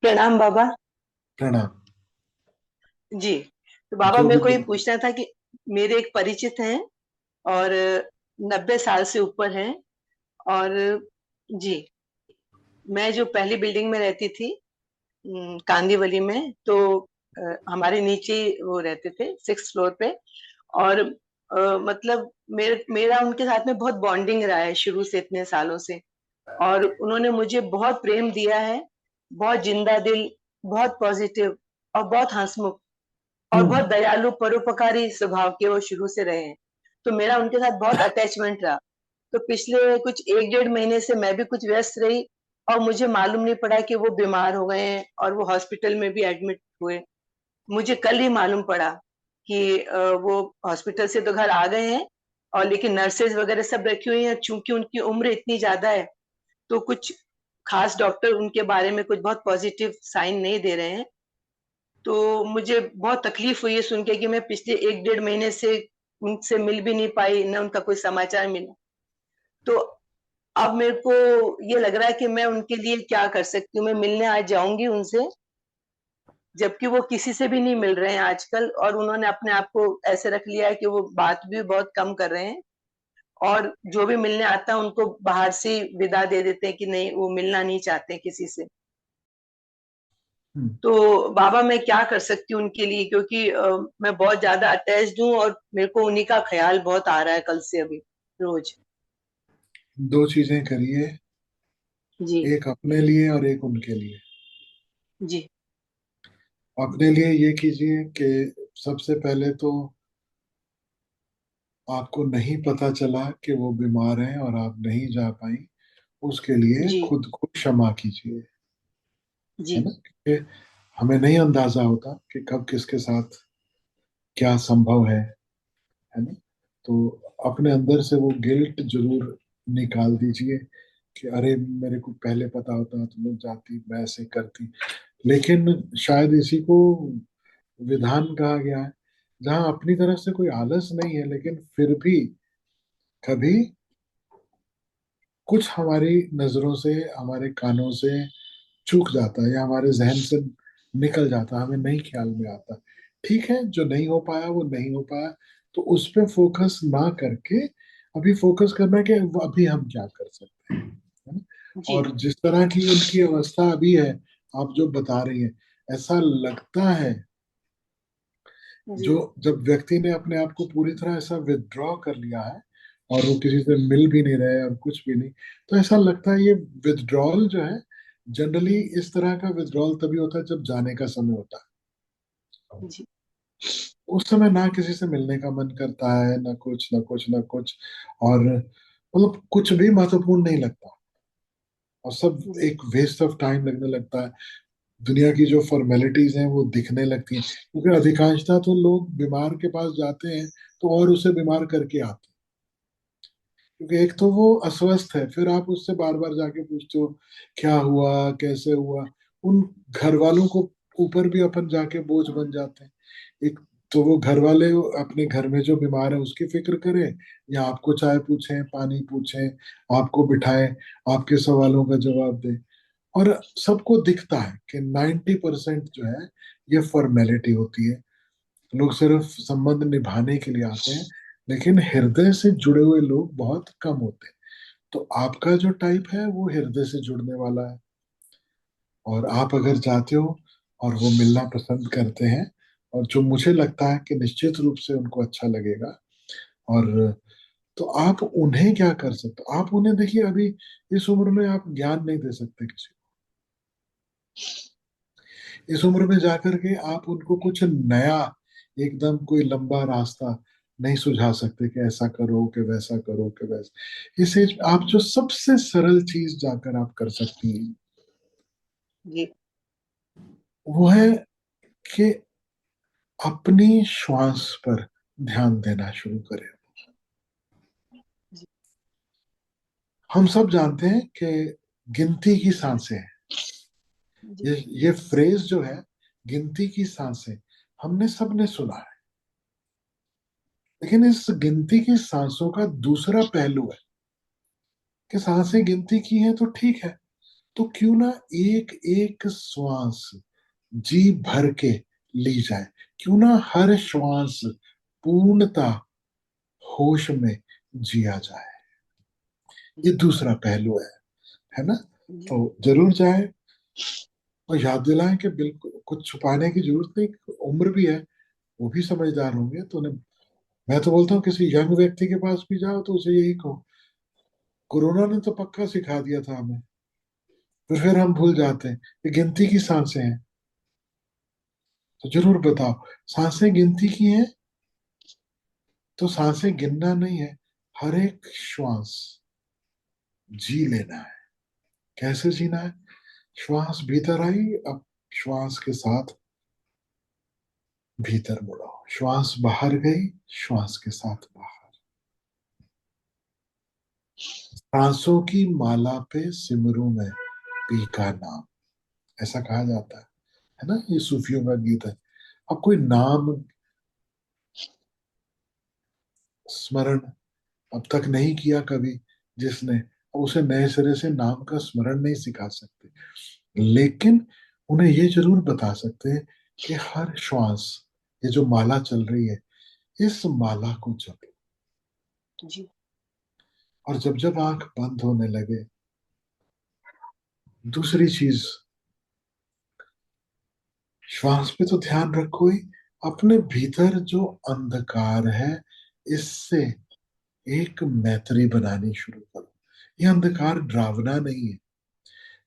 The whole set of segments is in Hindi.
प्रणाम बाबा। प्रणाम। जी। तो बाबा जो मेरे भी को ये पूछना था कि मेरे एक परिचित हैं और 90 साल से ऊपर हैं। और जी, मैं जो पहली बिल्डिंग में रहती थी, कांदीवली में, तो हमारे नीचे वो रहते थे 6th फ्लोर पे। और मतलब मेरा उनके साथ में बहुत बॉन्डिंग रहा है शुरू से, इतने सालों से। और उन्होंने मुझे बहुत प्रेम दिया है, बहुत जिंदा दिल, बहुत पॉजिटिव और बहुत हंसमुख और हम्म बहुत दयालु परोपकारी स्वभाव के वो शुरू से रहे हैं। तो मेरा उनके साथ बहुत अटैचमेंट रहा। तो पिछले कुछ 1 डेढ़ महीने से मैं भी कुछ व्यस्त रही और मुझे मालूम नहीं पड़ा कि वो बीमार हो गए हैं और वो हॉस्पिटल में भी एडमिट हुए। मुझे कल ही मालूम पड़ा कि वो हॉस्पिटल से तो घर आ गए हैं, और लेकिन नर्सेज वगैरह सब रखी हुई हैं। चूंकि उनकी उम्र इतनी ज्यादा है, तो कुछ खास डॉक्टर उनके बारे में कुछ बहुत पॉजिटिव साइन नहीं दे रहे हैं। तो मुझे बहुत तकलीफ हुई है सुन के कि मैं पिछले 1 डेढ़ महीने से उनसे मिल भी नहीं पाई, न उनका कोई समाचार मिला। तो अब मेरे को ये लग रहा है कि मैं उनके लिए क्या कर सकती हूँ। मैं मिलने आज जाऊंगी उनसे, जबकि वो किसी से भी नहीं मिल रहे हैं आजकल, और उन्होंने अपने आप को ऐसे रख लिया है कि वो बात भी बहुत कम कर रहे हैं। और जो भी मिलने आता है उनको बाहर से ही विदा दे देते हैं कि नहीं, वो मिलना नहीं चाहते किसी से। हम्म, तो बाबा मैं क्या कर सकती हूँ उनके लिए, क्योंकि मैं बहुत ज्यादा अटैच्ड हूँ और मेरे को उन्हीं का ख्याल बहुत आ रहा है कल से अभी, रोज। दो चीजें करिए। जी। एक अपने लिए और एक उनके लिए। जी। अपने लिए ये कीजिए कि सबसे पहले तो आपको नहीं पता चला कि वो बीमार हैं और आप नहीं जा पाई, उसके लिए जी। खुद को क्षमा कीजिए। है जी। ना? क्योंकि हमें नहीं अंदाजा होता कि कब किसके साथ क्या संभव है ना? तो अपने अंदर से वो गिल्ट जरूर निकाल दीजिए कि अरे मेरे को पहले पता होता तो मैं जाती, मैं ऐसे करती। लेकिन शायद इसी को विधान कहा गया है, जहां अपनी तरफ से कोई आलस नहीं है लेकिन फिर भी कभी कुछ हमारी नजरों से, हमारे कानों से चूक जाता है या हमारे जहन से निकल जाता है, हमें नहीं ख्याल में आता। ठीक है, जो नहीं हो पाया वो नहीं हो पाया, तो उस पे फोकस ना करके अभी फोकस करना है कि अभी हम क्या कर सकते हैं। है ना? जी। और जिस तरह की उनकी अवस्था अभी है, आप जो बता रही हैं, ऐसा लगता है, जो जी। जब व्यक्ति ने अपने आप को पूरी तरह ऐसा विदड्रॉ कर लिया है और वो किसी से मिल भी नहीं रहे और कुछ भी नहीं, तो ऐसा लगता है ये विदड्रॉल जो है, जनरली इस तरह का विदड्रॉल तभी होता है जब जाने का समय होता है। जी। उस समय ना किसी से मिलने का मन करता है, ना कुछ ना कुछ ना कुछ, और मतलब कुछ भी महत्वपूर्ण नहीं लगता, और सब जी। एक वेस्ट ऑफ टाइम लगने लगता है। दुनिया की जो फॉर्मेलिटीज हैं वो दिखने लगती हैं, क्योंकि अधिकांशतः तो लोग बीमार के पास जाते हैं तो और उसे बीमार करके आते हैं। क्योंकि एक तो वो अस्वस्थ है, फिर आप उससे बार बार जाके पूछते हो क्या हुआ, कैसे हुआ। उन घर वालों को ऊपर भी अपन जाके बोझ बन जाते हैं। एक तो वो घर वाले अपने घर में जो बीमार है उसकी फिक्र करें, या आपको चाय पूछें, पानी पूछें, आपको बिठाएं, आपके सवालों का जवाब दें। और सबको दिखता है कि 90% जो है ये फॉर्मेलिटी होती है। लोग सिर्फ संबंध निभाने के लिए आते हैं, लेकिन हृदय से जुड़े हुए लोग बहुत कम होते हैं। तो आपका जो टाइप है वो हृदय से जुड़ने वाला है, और आप अगर चाहते हो और वो मिलना पसंद करते हैं, और जो मुझे लगता है कि निश्चित रूप से उनको अच्छा लगेगा, और तो आप उन्हें क्या कर सकते हो, आप उन्हें देखिए, अभी इस उम्र में आप ज्ञान नहीं दे सकते किसी को। इस उम्र में जाकर के आप उनको कुछ नया, एकदम कोई लंबा रास्ता नहीं सुझा सकते कि ऐसा करो कि वैसा करो कि वैसा। इसे आप जो सबसे सरल चीज जाकर आप कर सकती हैं, जी। वो है कि अपनी श्वास पर ध्यान देना शुरू करें। जी। हम सब जानते हैं कि गिनती की सांसें हैं। जी। ये फ्रेज जो है, गिनती की सांसें, हमने सबने सुना है। लेकिन इस गिनती की सांसों का दूसरा पहलू है कि सांसें गिनती की हैं तो ठीक है, तो क्यों ना एक एक श्वास जी भर के ली जाए, क्यों ना हर श्वास पूर्णता होश में जिया जाए। ये जी। दूसरा पहलू है ना। जी। तो जरूर जाए और याद दिलाएं कि बिल्कुल कुछ छुपाने की जरूरत नहीं, उम्र भी है, वो भी समझदार होंगे तो उन्हें। मैं तो बोलता हूँ किसी यंग व्यक्ति के पास भी जाओ तो उसे यही कहो, कोरोना ने तो पक्का सिखा दिया था हमें, फिर हम भूल जाते हैं, ये गिनती की सांसें हैं। तो जरूर बताओ, सांसें गिनती की हैं, तो सांसें गिनना नहीं है, हर एक श्वास जी लेना है। कैसे जीना है? श्वास भीतर आई, अब श्वास के साथ भीतर मुड़ो, श्वास बाहर गई, श्वास के साथ बाहर। सांसों की माला पे सिमरू में पी का नाम, ऐसा कहा जाता है ना, ये सूफियों का गीत है। अब कोई नाम स्मरण अब तक नहीं किया कभी जिसने, अब उसे नए सिरे से नाम का स्मरण नहीं सिखा सकते, लेकिन उन्हें ये जरूर बता सकते हैं कि हर श्वास, ये जो माला चल रही है, इस माला को जपो। जी। और जब जब आंख बंद होने लगे, दूसरी चीज, श्वास पे तो ध्यान रखो ही, अपने भीतर जो अंधकार है, इससे एक मैत्री बनानी शुरू करो। ये अंधकार डरावना नहीं है,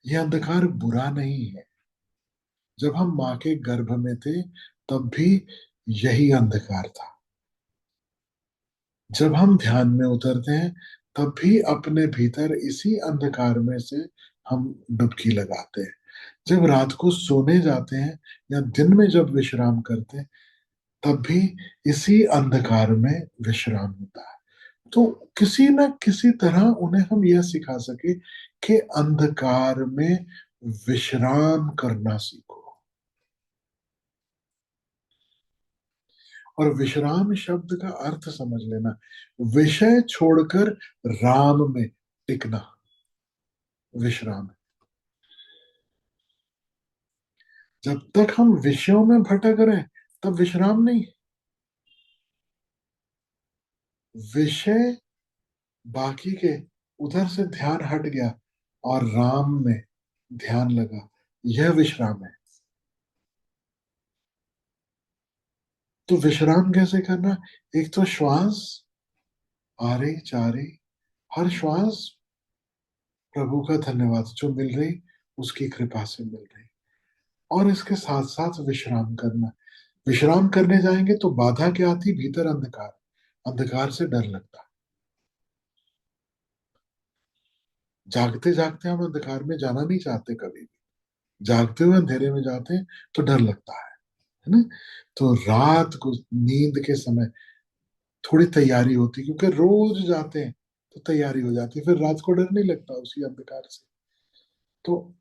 ये अंधकार बुरा नहीं है। जब हम माँ के गर्भ में थे तब भी यही अंधकार था। जब हम ध्यान में उतरते हैं तब भी अपने भीतर इसी अंधकार में से हम डुबकी लगाते हैं। जब रात को सोने जाते हैं या दिन में जब विश्राम करते हैं, तब भी इसी अंधकार में विश्राम होता है। तो किसी न किसी तरह उन्हें हम यह सिखा सके कि अंधकार में विश्राम करना सीखो। और विश्राम शब्द का अर्थ समझ लेना, विषय छोड़कर राम में टिकना, विश्राम है। जब तक हम विषयों में भटक रहे हैं, तब विश्राम नहीं। विषय बाकी के, उधर से ध्यान हट गया और राम में ध्यान लगा, यह विश्राम है। तो विश्राम कैसे करना? एक तो श्वास आ रही जा रही, हर श्वास प्रभु का धन्यवाद जो मिल रही, उसकी कृपा से मिल रही। और इसके साथ साथ विश्राम करना। विश्राम करने जाएंगे तो बाधा क्या आती? भीतर अंधकार, अंधकार से डर लगता। जागते जागते हम अंधकार में जाना नहीं चाहते कभी भी, जागते हुए अंधेरे में जाते हैं तो डर लगता है ना। तो रात को नींद के समय थोड़ी तैयारी होती, क्योंकि रोज जाते हैं तो तैयारी हो जाती है, फिर रात को डर नहीं लगता उसी अंधकार से। तो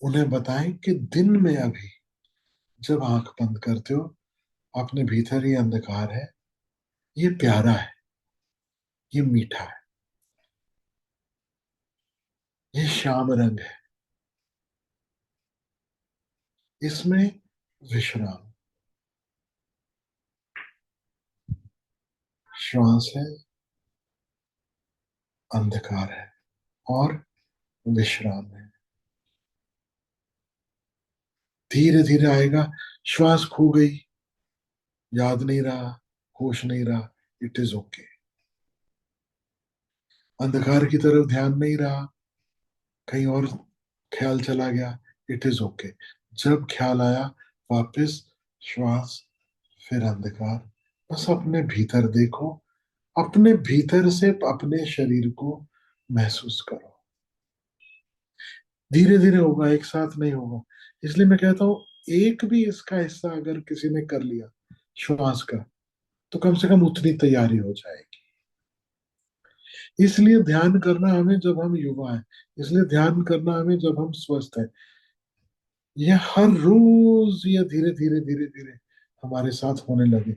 उन्हें बताएं कि दिन में अभी जब आंख बंद करते हो, अपने भीतर ही अंधकार है, ये प्यारा है, ये मीठा है, ये श्याम रंग है, इसमें विश्राम। श्वास है, अंधकार है, और विश्राम है। धीरे धीरे आएगा, श्वास खो गई, याद नहीं रहा, होश नहीं रहा, इट इज ओके। अंधकार की तरफ ध्यान नहीं रहा, कहीं और ख्याल चला गया, इट इज ओके। जब ख्याल आया, वापस श्वास, फिर अंधकार। बस अपने भीतर देखो, अपने भीतर से अपने शरीर को महसूस करो। धीरे धीरे होगा, एक साथ नहीं होगा। इसलिए मैं कहता हूँ, एक भी इसका हिस्सा अगर किसी ने कर लिया श्वास का, तो कम से कम उतनी तैयारी हो जाएगी। इसलिए ध्यान करना हमें जब हम युवा हैं, इसलिए ध्यान करना हमें जब हम स्वस्थ हैं। ये हर रोज ये धीरे धीरे धीरे धीरे हमारे साथ होने लगे,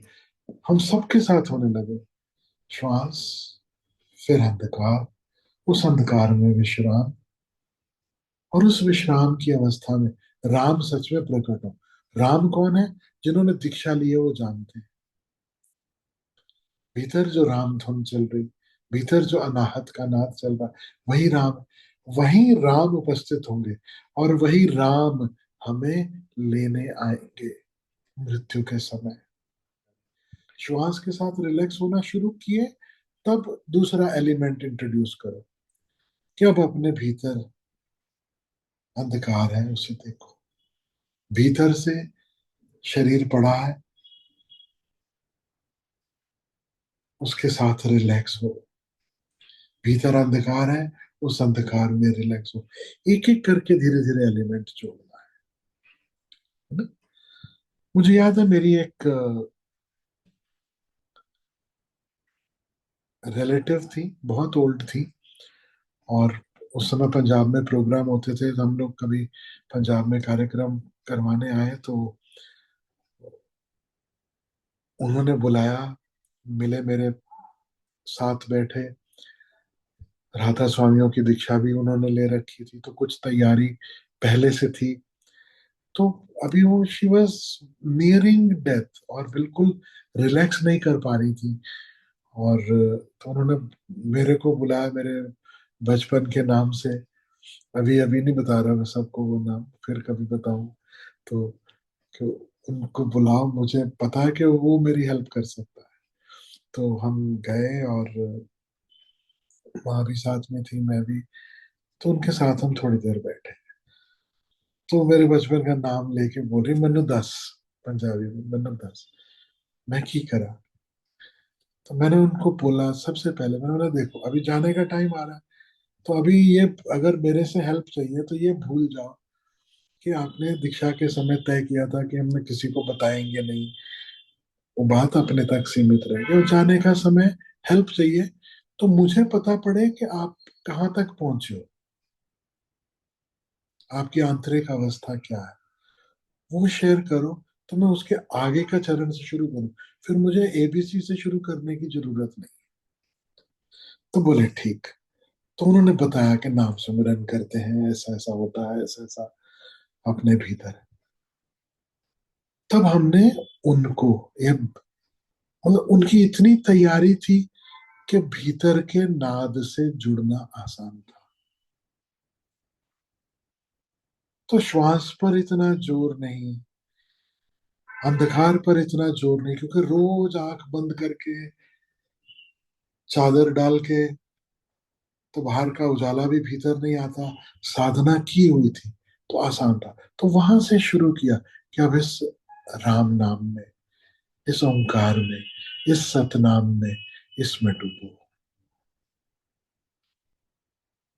हम सबके साथ होने लगे। श्वास, फिर अंधकार, उस अंधकार में विश्राम, और उस विश्राम की अवस्था में राम सच में प्रकट हो। राम कौन है? जिन्होंने दीक्षा ली है वो जानते हैं। भीतर जो राम धुन चल रही, भीतर जो अनाहत का नाद चल रहा, वही राम, वही राम उपस्थित होंगे। और वही राम हमें लेने आएंगे मृत्यु के समय। श्वास के साथ रिलैक्स होना शुरू किए, तब दूसरा एलिमेंट इंट्रोड्यूस करो कि अब अपने भीतर अंधकार है उसे देखो, भीतर से शरीर पड़ा है उसके साथ रिलैक्स हो, भीतर अंधकार है उस अंधकार में रिलैक्स हो। एक एक करके धीरे धीरे एलिमेंट जोड़ना है ना। मुझे याद है मेरी एक रिलेटिव थी, बहुत ओल्ड थी, और उस समय पंजाब में प्रोग्राम होते थे तो हम लोग कभी पंजाब में कार्यक्रम करवाने आए तो उन्होंने बुलाया, मिले, मेरे साथ बैठे। राधा स्वामियों की दीक्षा भी उन्होंने ले रखी थी तो कुछ तैयारी पहले से थी। तो अभी वो शी वॉज नियरिंग डेथ और बिल्कुल रिलैक्स नहीं कर पा रही थी। और तो उन्होंने मेरे को बुलाया मेरे बचपन के नाम से। अभी अभी नहीं बता रहा मैं सबको वो नाम, फिर कभी बताऊं। तो, तो उनको बुलाओ, मुझे पता है कि वो मेरी हेल्प कर सकता है। तो हम गए और वहां भी साथ में थी, मैं भी। तो उनके साथ हम थोड़ी देर बैठे। तो मेरे बचपन का नाम लेके बोल रही, मन्नू दस, पंजाबी में मन्नू दस। मैं की करा? तो मैंने उनको बोला, सबसे पहले मैंने बोला देखो अभी जाने का टाइम आ रहा है, तो अभी ये अगर मेरे से हेल्प चाहिए तो ये भूल जाओ कि आपने दीक्षा के समय तय किया था कि हमने किसी को बताएंगे नहीं, वो बात अपने तक सीमित रहेगी। और जाने का समय हेल्प चाहिए तो मुझे पता पड़े कि आप कहाँ तक पहुंचे हो, आपकी आंतरिक अवस्था क्या है, वो शेयर करो, तो मैं उसके आगे का चरण से शुरू करूं। फिर मुझे एबीसी से शुरू करने की जरूरत नहीं। तो बोले ठीक। तो उन्होंने बताया कि नाम सुमिरन करते हैं, ऐसा ऐसा होता है, ऐसा ऐसा अपने भीतर है। तब हमने उनको ये मतलब उनकी इतनी तैयारी थी कि भीतर के नाद से जुड़ना आसान था। तो श्वास पर इतना जोर नहीं, अंधकार पर इतना जोर नहीं, क्योंकि रोज आंख बंद करके चादर डाल के तो बाहर का उजाला भी भीतर नहीं आता। साधना की हुई थी तो आसान था। तो वहां से शुरू किया कि अब इस राम नाम में, इस ओंकार में, इस सतनाम में, इसमें डूबो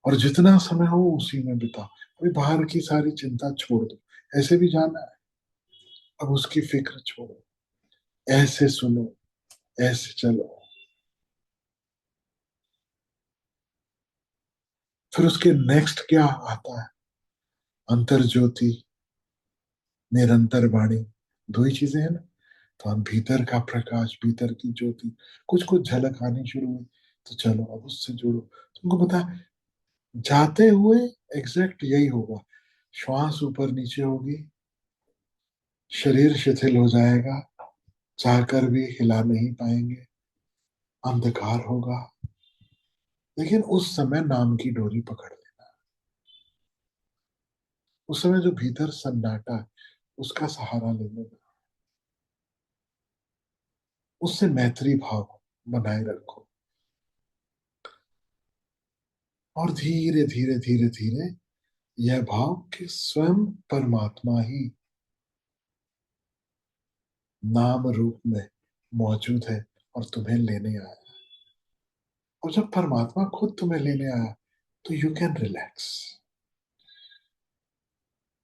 और जितना समय हो उसी में बिताओ। अभी बाहर की सारी चिंता छोड़ दो, ऐसे भी जाना है, अब उसकी फिक्र छोड़ो, ऐसे सुनो, ऐसे चलो। फिर उसके नेक्स्ट क्या आता है? अंतर ज्योति, निरंतर वाणी, दो ही चीजें हैं ना। तो हम भीतर का प्रकाश, भीतर की ज्योति, कुछ कुछ झलक आनी शुरू हुई, तो चलो अब उससे जुड़ो। तुमको पता है जाते हुए एग्जैक्ट यही होगा, श्वास ऊपर नीचे होगी, शरीर शिथिल हो जाएगा, चाहकर भी हिला नहीं पाएंगे, अंधकार होगा। लेकिन उस समय नाम की डोरी पकड़ लेना, उस समय जो भीतर सन्नाटा है उसका सहारा ले लेना, उससे मैत्री भाव बनाए रखो। और धीरे धीरे धीरे धीरे यह भाव कि स्वयं परमात्मा ही नाम रूप में मौजूद है और तुम्हें लेने आया। और जब परमात्मा खुद तुम्हें लेने आया तो यू कैन रिलैक्स।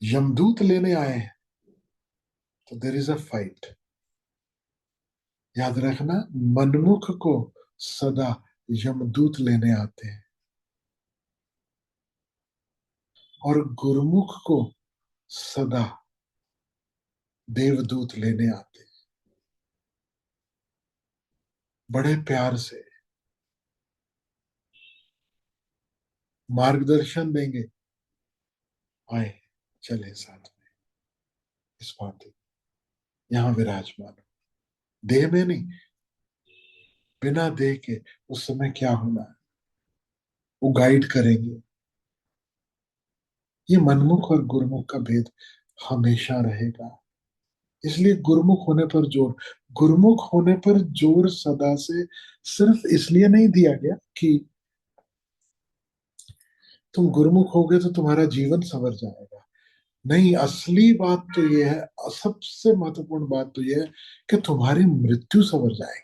यमदूत लेने आए हैं तो देर इज अ फाइट। याद रखना, मनमुख को सदा यमदूत लेने आते हैं और गुरुमुख को सदा देवदूत लेने आते हैं। बड़े प्यार से मार्गदर्शन देंगे, आए, चले साथ में इस भांति यहाँ विराजमान हो। देह में नहीं, बिना देह के उस समय क्या होना है वो गाइड करेंगे। ये मनमुख और गुरुमुख का भेद हमेशा रहेगा। इसलिए गुरुमुख होने पर जोर, गुरुमुख होने पर जोर सदा से सिर्फ इसलिए नहीं दिया गया कि तुम गुरुमुख होगे तो तुम्हारा जीवन संवर जाएगा। नहीं, असली बात तो यह है, सबसे महत्वपूर्ण बात तो यह है कि तुम्हारी मृत्यु संवर जाएगी।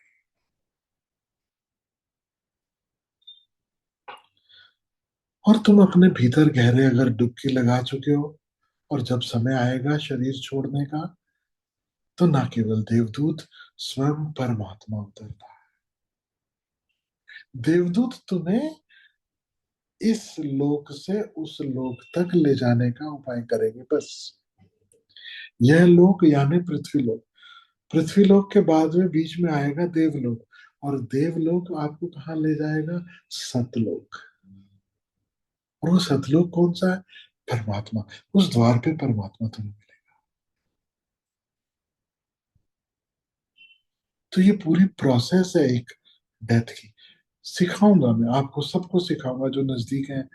और तुम अपने भीतर गहरे अगर डुबकी लगा चुके हो, और जब समय आएगा शरीर छोड़ने का, तो ना केवल देवदूत, स्वयं परमात्मा उतरता है। देवदूत तुम्हें इस लोक से उस लोक तक ले जाने का उपाय करेंगे बस। यह लोक यानी पृथ्वी लोक, पृथ्वी लोक के बाद में बीच में आएगा देवलोक, और देवलोक आपको कहाँ ले जाएगा? सतलोक। और वो सतलोक कौन सा है? परमात्मा। उस द्वार पे परमात्मा तुम्हें मिलेगा। तो ये पूरी प्रोसेस है एक डेथ की। सिखाऊंगा मैं आपको, सबको सिखाऊंगा, जो नजदीक हैं,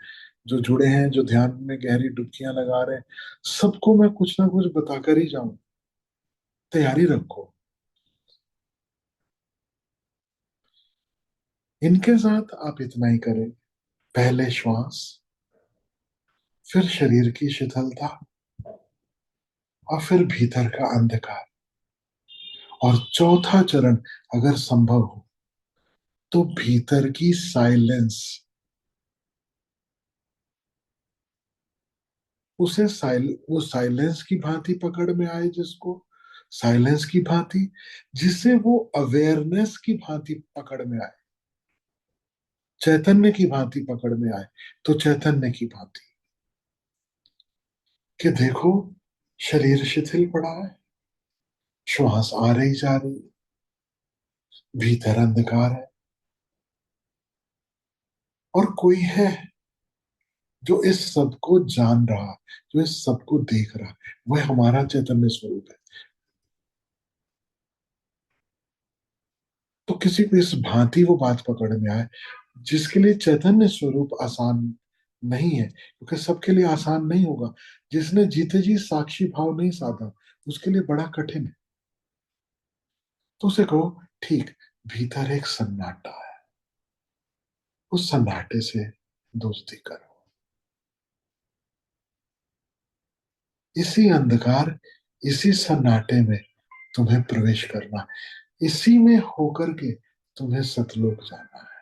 जो जुड़े हैं, जो ध्यान में गहरी डुबकियां लगा रहे हैं, सबको मैं कुछ ना कुछ बताकर ही जाऊं। तैयारी रखो। इनके साथ आप इतना ही करें, पहले श्वास, फिर शरीर की शिथिलता, और फिर भीतर का अंधकार, और चौथा चरण अगर संभव हो तो भीतर की साइलेंस। वो साइलेंस की भांति पकड़ में आए जिसको, साइलेंस की भांति, जिसे वो अवेयरनेस की भांति पकड़ में आए, चैतन्य की भांति पकड़ में आए, तो चैतन्य की भांति कि देखो शरीर शिथिल पड़ा है, श्वास आ रही जा रही, भीतर अंधकार है, और कोई है जो इस सब को जान रहा, जो इस सब को देख रहा, वह हमारा चैतन्य स्वरूप है। तो किसी को इस भांति वो बात पकड़ में आए, जिसके लिए चैतन्य स्वरूप आसान नहीं है, क्योंकि सबके लिए आसान नहीं होगा। जिसने जीते जी साक्षी भाव नहीं साधा, उसके लिए बड़ा कठिन है। तो उसे कहो, ठीक, भीतर एक सन्नाटा है, उस सन्नाटे से दोस्ती करो। इसी अंधकार, इसी सन्नाटे में तुम्हें प्रवेश करना, इसी में होकर के तुम्हें सतलोक जाना है।